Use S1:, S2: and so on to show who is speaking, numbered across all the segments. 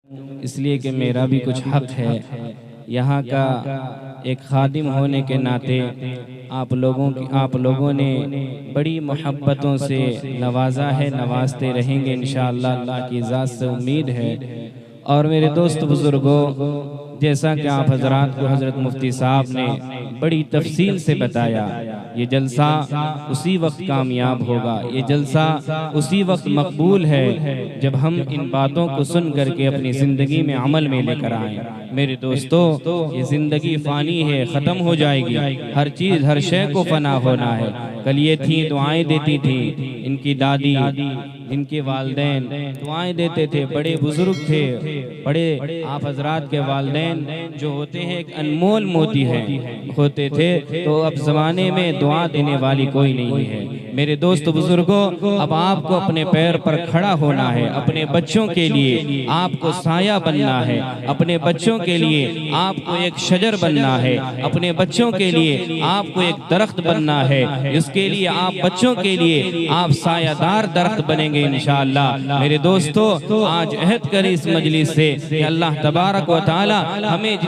S1: इसलिए कि मेरा भी कुछ हक है। यहाँ का एक खादिम होने के नाते आप लोगों ने बड़ी मोहब्बतों से नवाजा है, नवाजते रहेंगे इंशाअल्लाह, अल्लाह की इजाज़त से उम्मीद है। और मेरे दोस्त बुज़ुर्गों, जैसा कि आप हजरात को हज़रत मुफ्ती साहब ने बड़ी तफसील से बताया, ये जलसा उसी वक्त कामयाब होगा, ये जलसा उसी वक्त मकबूल है जब हम इन बातों को सुन करके अपनी ज़िंदगी में अमल में लेकर आएँ। मेरे दोस्तों, ये ज़िंदगी फ़ानी है, ख़त्म हो जाएगी, हर चीज़ हर शय को फ़ना होना है। कल ये थी दुआएं देती थी, इनकी दादी, इनके वालदैन दुआएं देते थे, बड़े बुजुर्ग थे, बड़े आप हजरात के वालदैन जो होते हैं एक अनमोल मोती है होते थे। तो अब ज़माने में दुआ देने वाली कोई नहीं है। मेरे दोस्त बुजुर्गों, अब आपको अपने पैर पर खड़ा होना है, अपने बच्चों के लिए आपको साया बनना है, अपने बच्चों के लिए आपको एक शजर बनना है, अपने बच्चों के लिए आपको एक दरख्त बनना है, इसके लिए आप बच्चों के लिए आप सायादार दरख्त बनेंगे इंशाअल्लाह। मेरे दोस्तों, आज अहद करें इस मजलिस से कि अल्लाह तबारक व तआला हमें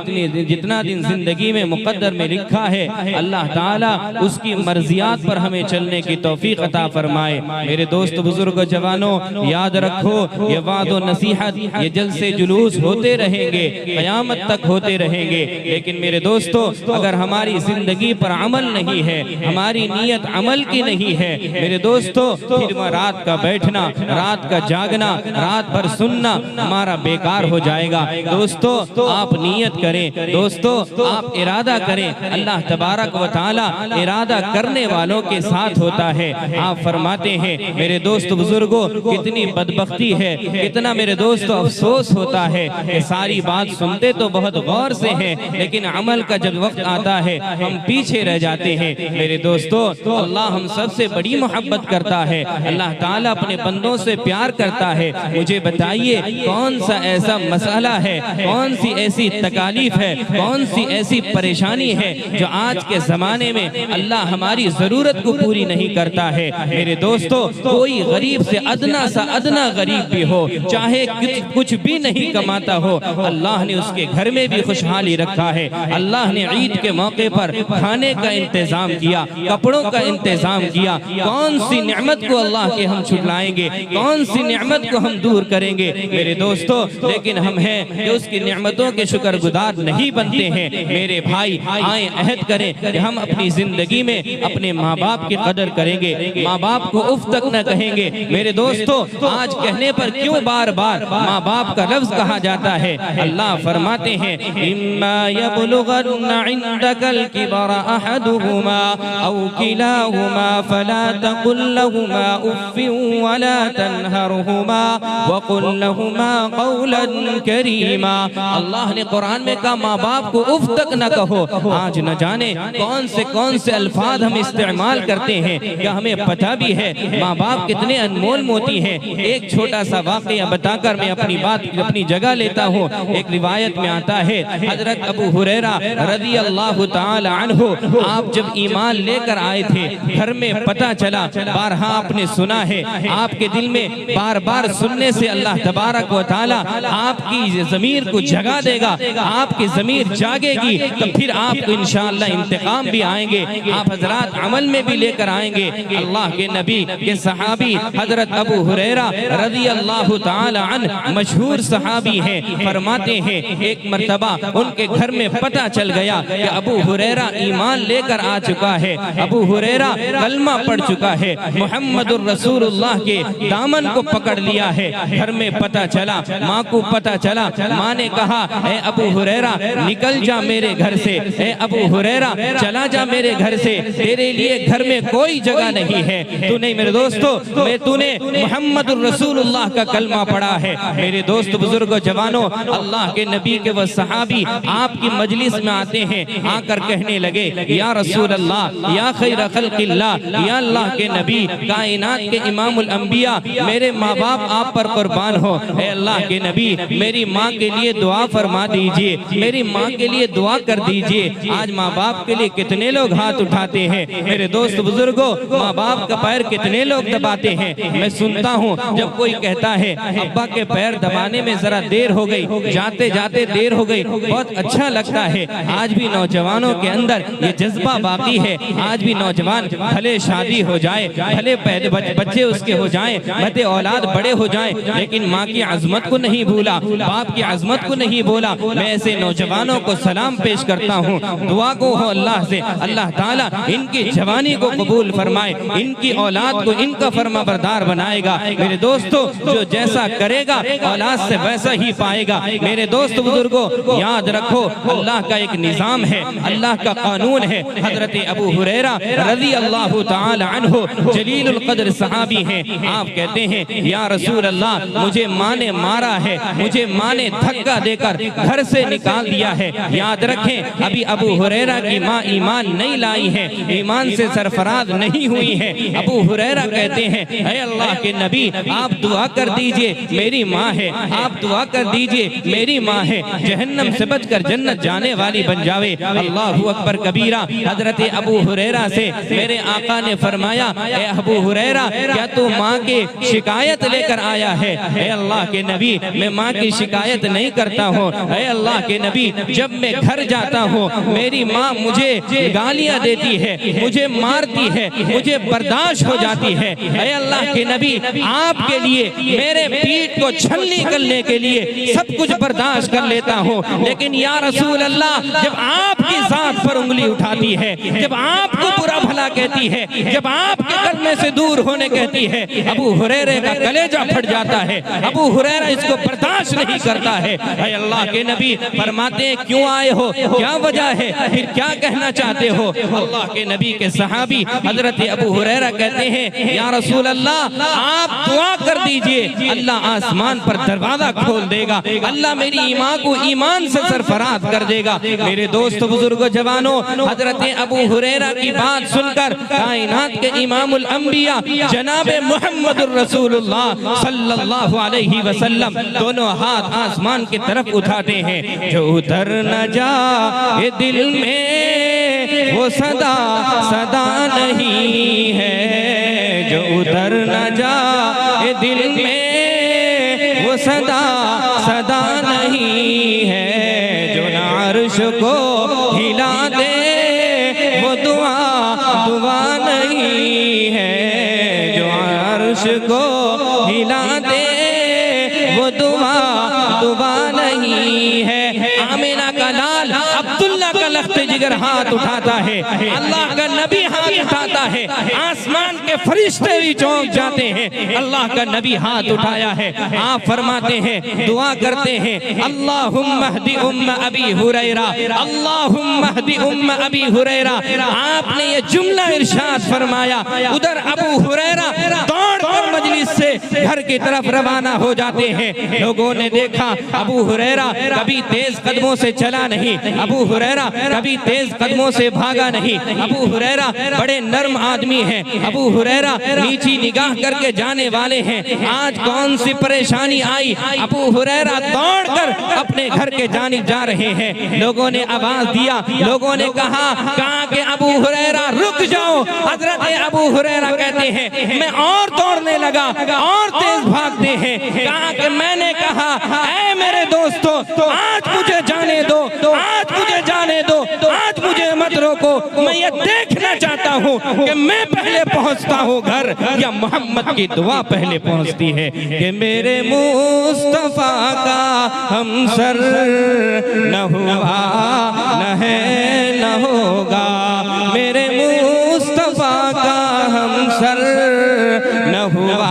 S1: जितना दिन जिंदगी में मुकद्दर में लिखा है, अल्लाह ताला उसकी मर्जियात पर हमें चलने की तौफीक अता फरमाए। मेरे दोस्त बुजुर्ग जवानों, याद रखो, ये वादो नसीहत, ये जलसे जुलूस होते रहेंगे, क़यामत तक होते रहेंगे। लेकिन मेरे दोस्तों, अगर हमारी जिंदगी पर अमल नहीं है, हमारी नीयत अमल की नहीं है, मेरे दोस्तों, फिर रात का बैठना, रात का जागना, रात भर सुनना हमारा बेकार हो जाएगा। दोस्तों, आप नीयत करें, दोस्तों आप इरादा करें। अल्लाह तबारक व तआला इरादा करने वालों के साथ होता है। आप फरमाते हैं, मेरे दोस्त बुजुर्गों, कितनी बदबख्ती है, कितना मेरे दोस्तों अफसोस होता है कि सारी बात सुनते तो बहुत गौर से हैं, लेकिन अमल का जब वक्त आता है हम पीछे रह जाते हैं। मेरे दोस्तों, अल्लाह हम सबसे बड़ी मोहब्बत करता है, अल्लाह ताला अपने बंदों से प्यार करता है। मुझे बताइए, कौन सा ऐसा मसला है, कौन सी ऐसी तकालीफ है, कौन सी ऐसी परेशानी है जो आज के जमाने में अल्लाह हमारी जरूरत को पूरी नहीं करता है। मेरे दोस्तों, कोई गरीब से अदना सा अदना गरीब भी हो, चाहे कुछ भी नहीं कमाता हो, अल्लाह ने उसके घर में भी खुशहाली रखा है। अल्लाह ने ईद के मौके पर खाने का इंतजाम किया, कपड़ों का इंतजाम किया। कौन सी नेमत को अल्लाह के हम छुटलाएंगे, कौन सी नेमत को हम दूर करेंगे मेरे दोस्तों? लेकिन हम हैं जो उसकी नेमतों के शुक्रगुजार नहीं बनते हैं। मेरे भाई, आए अहद करें कि हम अपनी जिंदगी में अपने माँ बाप की कदर करेंगे, माँ बाप को उफ तक न कहेंगे। मेरे दोस्तों, आज कहने पर क्यों बार बार माँ बाप का लफ्ज कहा जाता है? अल्लाह फरमाते हैं, इम्मा यबलुगन्ना इंदकल किबर अहदुहुमा औ किलाहुमा फला तकुल लहुमा उफ्फिन वला तनहरहुमा वकुल लहुमा कौलन करीमा। अल्लाह ने कुरान में कहा, माँ बाप को उफ तक न कहो। आज न जाने कौन से अल्फाज हम इस्तेमाल करते हैं, क्या हमें पता भी है माँ बाप कितने अनमोल मोती हैं? एक छोटा सा वाक़या बताकर मैं अपनी बात अपनी जगह लेता हूँ। एक रिवायत में आता है, हजरत अबू हुरैरा रज़ी अल्लाह ताला अन्हु, आप जब ईमान लेकर आए थे, घर में पता चला, बारहा आपने सुना है, आपके दिल में बार बार सुनने से अल्लाह तबारक व तआला आपकी ज़मीर को जगा देगा, आपकी ज़मीर जागेगी, तो फिर आपको इंशाअल्लाह इंतकाम भी आएंगे, आप हजरात अमल में भी लेकर आएंगे। अल्लाह के नबी के सहाबी हजरत अबू हुरैरा रज़ी अल्लाह ताला अन्हु मशहूर सहाबी हैं, फरमाते हैं, एक मर्तबा उनके घर में पता चल गया कि अबू हुरैरा ईमान लेकर आ चुका है, अबू हुरैरा कलमा पढ़ चुका है, मुहम्मदुर रसूलुल्लाह के दामन को पकड़ लिया है। घर में पता चला, माँ को पता चला, माँ ने कहा, ए अबू हुरैरा निकल जा मेरे घर से, ए अबू हुरैरा चला जा मेरे घर से, तेरे लिए घर में कोई जगह नहीं है। तूने मेरे दोस्तों, तूने मुहम्मदुर रसूलुल्लाह का कलमा पढ़ा है। मेरे दोस्त बुजुर्गों जवानों, अल्लाह के नबी के वह सहाबी आपकी मजलिस में आते हैं, आकर कहने लगे, या रसूल अल्लाह, या खैर खल्क़िल्लाह, या अल्लाह के नबी, कायनात के इमामुल अंबिया, मेरे माँ बाप आप पर कुर्बान हो। ऐ अल्लाह के नबी, मेरी माँ के लिए दुआ फरमा दीजिए, मेरी माँ के लिए दुआ कर दीजिए। आज माँ बाप के लिए कितने लोग हाथ उठाते हैं मेरे दोस्त बुजुर्गों, माँ बाप का पैर कितने लोग दबाते हैं। मैं सुनता हूँ जब कोई कहता है अब्बा के पैर दबाने में जरा देर हो गई, जाते जाते देर हो गई, बहुत अच्छा लगता है। आज भी नौजवानों के अंदर ये जज्बा बाकी है। आज भी नौजवान भले शादी हो जाए, भले बच्चे उसके हो जाएं, भले औलाद बड़े हो जाएं, लेकिन माँ की अजमत को नहीं भूला, बाप की अजमत को नहीं बोला। मैं ऐसे नौजवानों को सलाम पेश करता हूँ, दुआ को हो अल्लाह से, अल्लाह ताला इनकी जवानी को कबूल फरमाए, इनकी औलाद को इनका फरमा बरदार बनाएगा। मेरे दोस्तों, जो जैसा करेगा औलाद से वैसा ही पाएगा। मेरे दोस्त बुजुर्गों, याद रखो अल्लाह का एक निजाम है, अल्लाह का कानून है। हजरत अबू हुरैरा रज़ी अल्लाह ताला अन्हु जलीलुल क़द्र सहाबी हैं। आप कहते हैं या रसूल अल्लाह, मुझे माँ ने मारा है, मुझे माँ ने धक्का देकर घर से निकाल दिया है। याद रखें अभी अबू हुरैरा की माँ ईमान नहीं लाई है, ईमान से सरफराज नहीं हुई है। अबू हुरैरा कहते हैं ऐ अल्लाह के नबी, आप दुआ कर दीजिए मेरी माँ है, आप दुआ कर दीजिए मेरी माँ है, जहन्नम से बचकर जन्नत जाने वाली बन जावे। अल्लाहु अकबर कबीरा। हजरत अबू हुरैरा से मेरे आका ने फरमाया ऐ अबू हुरैरा, क्या तू माँ की शिकायत लेकर आया है? ऐ अल्लाह के नबी, मैं माँ की शिकायत नहीं करता हूँ। ऐ अल्लाह के नबी, जब मैं घर जाता हूँ मेरी माँ मुझे गालियाँ देती है, मुझे मारती है, मुझे बर्दाश्त हो जाती है। ऐ अल्लाह के नबी, आपके लिए मेरे पीठ को छलनी करने के लिए सब कुछ बर्दाश्त कर लेता हूँ, लेकिन या रसूल अल्लाह, जब आपकी जात पर उंगली उठाती है, जब आपको बुरा भला कहती है, जब आपके कलमे से दूर होने कहती है, अबू हुरैरा का कलेजा फट जाता है। अबू हुरैरा इसको बर्दाश्त नहीं करता है। ऐ अल्लाह के नबी फरमाते हैं क्यों आए हो, क्या वजह है, फिर क्या कहना चाहते हो? अल्लाह के नबी के सहाबी हजरत अबू हुरैरा कहते हैं या रसूल अल्लाह, आप दुआ कर दीजिए, अल्लाह आसमान पर दरवाजा खोल देगा, अल्लाह मेरी ईमान को ईमान से सरफराज कर देगा। मेरे दोस्त बुजुर्गों जवानों, हजरत अबू हुरैरा की बात सुनकर कायनात के इमामुल अंबिया जनाब मुहम्मदुर रसूलुल्लाह सल्लल्लाहु अलैहि वसल्लम दोनों हाथ आसमान की तरफ उठाते हैं। जो उतर न जाए दिल में वो सदा सदा नहीं है, जो उतर न जाए दिल में वो सदा सदा नहीं है, जो न अर्श को हिला दे वो दुआ दुआ नहीं है, जो अर्श को हिला दे वो दुआ दुआ नहीं है। आमिना का लाल अब्दुल्ला का लख्त जिगर हाथ उठाता है, अल्लाह का नबी हाथ उठाता है, आसमान के फरिश्ते भी चौंक जाते हैं। अल्लाह का नबी हाथ उठाया है, आप फरमाते हैं, दुआ करते हैं, अल्लाहुम्मा हदी उम्म अबी हुरैरा, अल्लाहुम्मा हदी उम्म अबी हुरैरा। आपने ये जुमला इरशाद फरमाया, उधर अबू हुरैरा दौड़कर मजलिस से घर की तरफ रवाना हो जाते हैं। लोगों ने देखा अबू हुरैरा कभी तेज कदमों से चला नहीं, अबू हुरैरा कभी तेज कदमों से भागा नहीं। अबू हुरैरा बड़े नर्म आदमी हैं, अबू हुरैरा नीची निगाह करके जाने वाले हैं। आज कौन सी परेशानी आई, अबू हुरैरा दौड़कर अपने घर के जानिब जा रहे हैं। लोगों ने आवाज दिया, लोगों ने कहा कि अबू हुरैरा रुक जाओ। हजरत अबू हुरैरा कहते हैं मैं और दौड़ने लगा, और तेज भागते हैं। कहा कि मैंने कहा ऐ मेरे दोस्तों, आज मुझे जाने दो, आज मुझे जाने दो, आज मुझे मत रोको। मैं ये देखना चाहता हूँ कि मैं पहले पहुँचता हूँ घर या मोहम्मद की दुआ पहले पहुँचती है कि मेरे मुस्तफा का हमसर न हुआ न है न होगा, मेरे मुस्तफा का हमसर न हुआ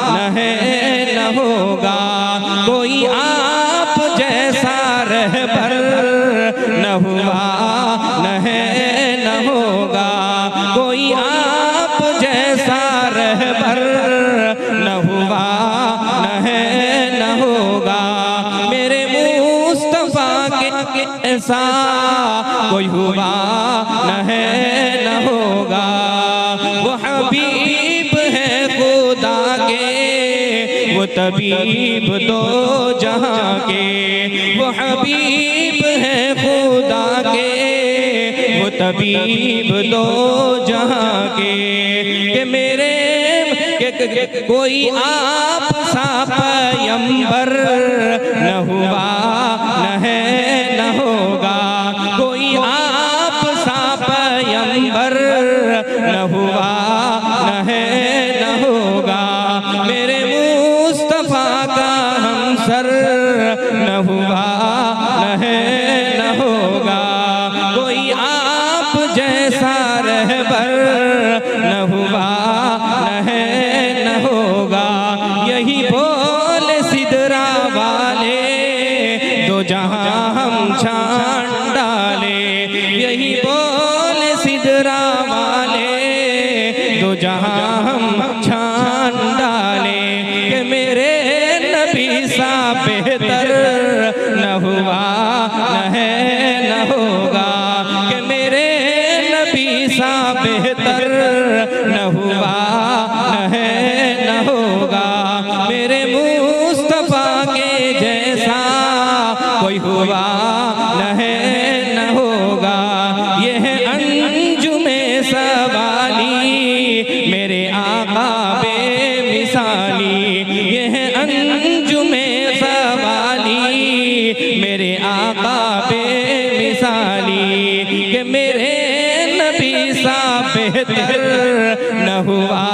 S1: न है न होगा। कोई आप जैसा रहबर न हुआ न है न होगा, कोई आप जैसा रहबर न हुआ न है न होगा। मेरे मुस्तफा के ऐसा कोई हुआ न है न होगा। वो हबीब है खुदा तबीब दो जहां के, वो हबीब है खुदा के, वो तबीब दो जहां के मेरे कोई आप सा पैगंबर न हुआ न है न होगा, कोई आप सा पैगंबर न हुआ न है न होगा, मेरे मुस्तफा का हमसर न हुआ न है न होगा, कोई आप जैसा रहबर न हुआ न है न होगा। यही बोल सिदरा वाले दो जहां हम छान डाले, यही बोल सिदरा वाले दो जहां हम छान डाले, कि मेरे नबी सा बेहतर न हुआ न है न होगा, कि मेरे नबी सा बेहतर न हुआ न है न होगा, मेरे मुस्तफा के जैसा कोई हुआ न है न होगा। ये है अंजुमे सवाली मेरे आका बेमिसाली, ये है अंजुमे सवाली मेरे आका बेमिसाली, कि मेरे नबी सा बेहतर न हुआ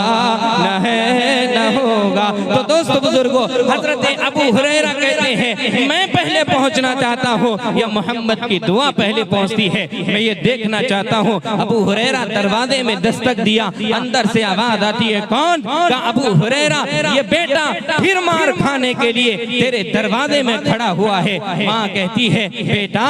S1: न है न होगा। तो दोस्तों बुजुर्गों, हजरत अबू हुरैरा कहते हैं मैं पहले पहुंचना चाहता हूं या मोहम्मद की दुआ पहले पहुंचती है, मैं ये देखना चाहता हूं। अबू हुरैरा दरवाजे में दस्तक दिया, अंदर से आवाज आती है कौन? का अबू हुरैरा, ये बेटा फिर मार खाने के लिए तेरे दरवाजे में खड़ा हुआ है। माँ कहती है बेटा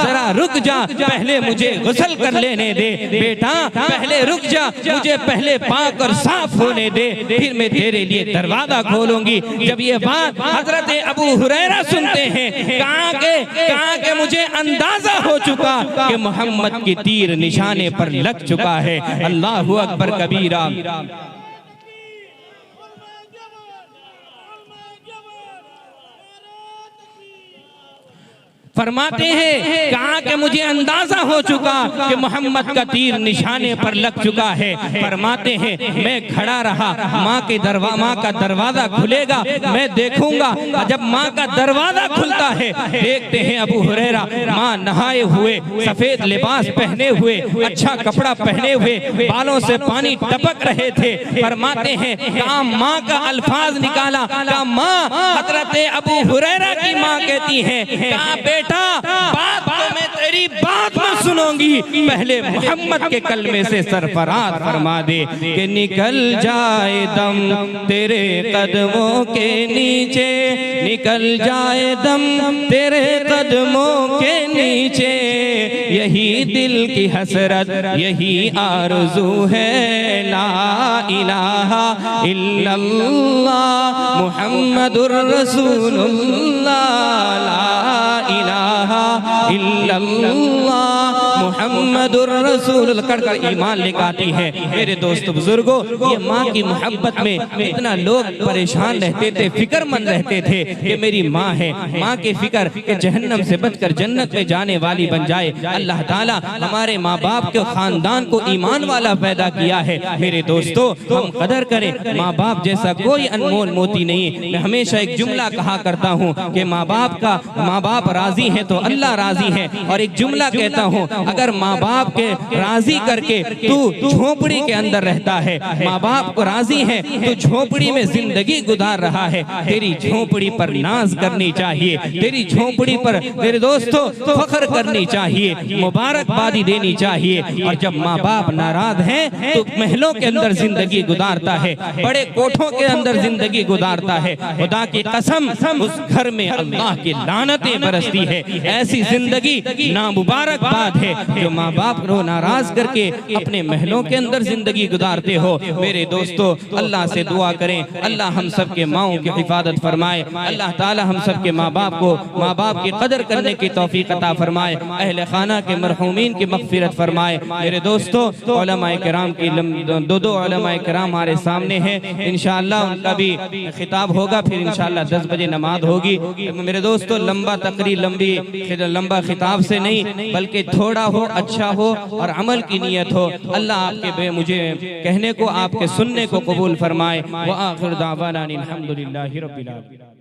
S1: जरा रुक जा, पहले मुझे गुस्ल कर लेने दे, बेटा पहले रुक जा, मुझे पहले पाक और साफ होने दे, फिर मैं तेरे लिए दरवाजा खोलूंगी। जब ये बात हजरत अबू हुरैरा सुनते हैं, कहाँ के मुझे अंदाजा हो चुका कि मोहम्मद की तीर निशाने पर लग चुका है। अल्लाहु अकबर कबीरा। फरमाते हैं कहा कि मुझे अंदाजा हो चुका कि मोहम्मद का तीर निशाने पर लग चुका है। फरमाते हैं मैं खड़ा रहा, माँ का दरवाजा खुलेगा, मैं देखूंगा। जब माँ का दरवाजा खुलता है, देखते हैं अबू हुरैरा माँ नहाए हुए, सफेद लिबास पहने हुए, अच्छा कपड़ा पहने हुए, बालों से पानी टपक रहे थे। फरमाते हैं कहा माँ का अल्फाज निकाला, कहा माँ, हजरत अबू हुरैरा की माँ कहती है कहा बेटा बात तो मैं तेरी बात में सुनूंगी, पहले मोहम्मद के कलमे से सरफराज फरमा दे कि निकल जाए दम तेरे कदमों के नीचे, निकल जाए दम तेरे कदमों के नीचे, यही दिल की हसरत यही आरज़ू है, ला इलाहा इल्लल्लाह मुहम्मदुर रसूलुल्लाह, ला इलाहा इल्लल्लाह मुहम्मदुर रसूलुल्लाह कर ईमान लेकर है। मेरे दोस्त बुजुर्गों, ये माँ की मोहब्बत में इतना लोग परेशान रहते थे, फिक्रमंद रहते थे कि मेरी माँ है, माँ की फिक्र कि जहन्नम से बचकर जन्नत में जाने वाली बन जाए। अल्लाह ताला हमारे माँ बाप के खानदान को ईमान वाला पैदा किया है। मेरे दोस्तों, हम कदर करें, माँ बाप जैसा कोई अनमोल मोती नहीं। मैं हमेशा एक जुमला कहा करता हूँ कि माँ बाप राजी है तो अल्लाह राजी है। और एक जुमला कहता हूँ, अगर माँ बाप के राजी करके तू झोपड़ी के अंदर रहता है, माँ बाप को राजी है, तू झोपड़ी में जिंदगी गुजार रहा है, तेरी झोपड़ी पर नाज करनी चाहिए, तेरी झोपड़ी पर मेरे दोस्तों फख्र करनी चाहिए, मुबारकबादी देनी चाहिए। और जब माँ बाप नाराज हैं तो महलों के अंदर जिंदगी गुजारता है, बड़े कोठों के अंदर जिंदगी गुजारता है। खुदा की कसम, उस घर में अल्लाह की लानतें बरसती है। ऐसी जिंदगी नामुबारकबाद है। जो माँ बाप को नाराज करके अपने महलों के अंदर जिंदगी गुजारते हो। मेरे दोस्तों, अल्लाह से दुआ करें, अल्लाह हम सब के माओं की हिफाजत फरमाए, अल्लाह ताला हम सब के माँ बाप को माँ बाप की कदर करने की तौफीक अता फरमाए, अहले खाना के मरहूमीन की मग़फ़िरत फरमाए। मेरे दोस्तों, उलमाए किराम की दो उलमाए किराम हमारे सामने हैं, इंशाअल्लाह उनका भी खिताब होगा, फिर इंशाअल्लाह 10 बजे नमाज होगी। मेरे दोस्तों, लंबा तकरीर लंबा खिताब से नहीं, बल्कि थोड़ा हो, अच्छा हो और अमल की नीयत हो। अल्लाह आपके मुझे कहने को, आपके सुनने को कबूल फरमाए। व आखिर दावाना अनिल हम्दुलिल्लाहि रब्बिल आलमीन।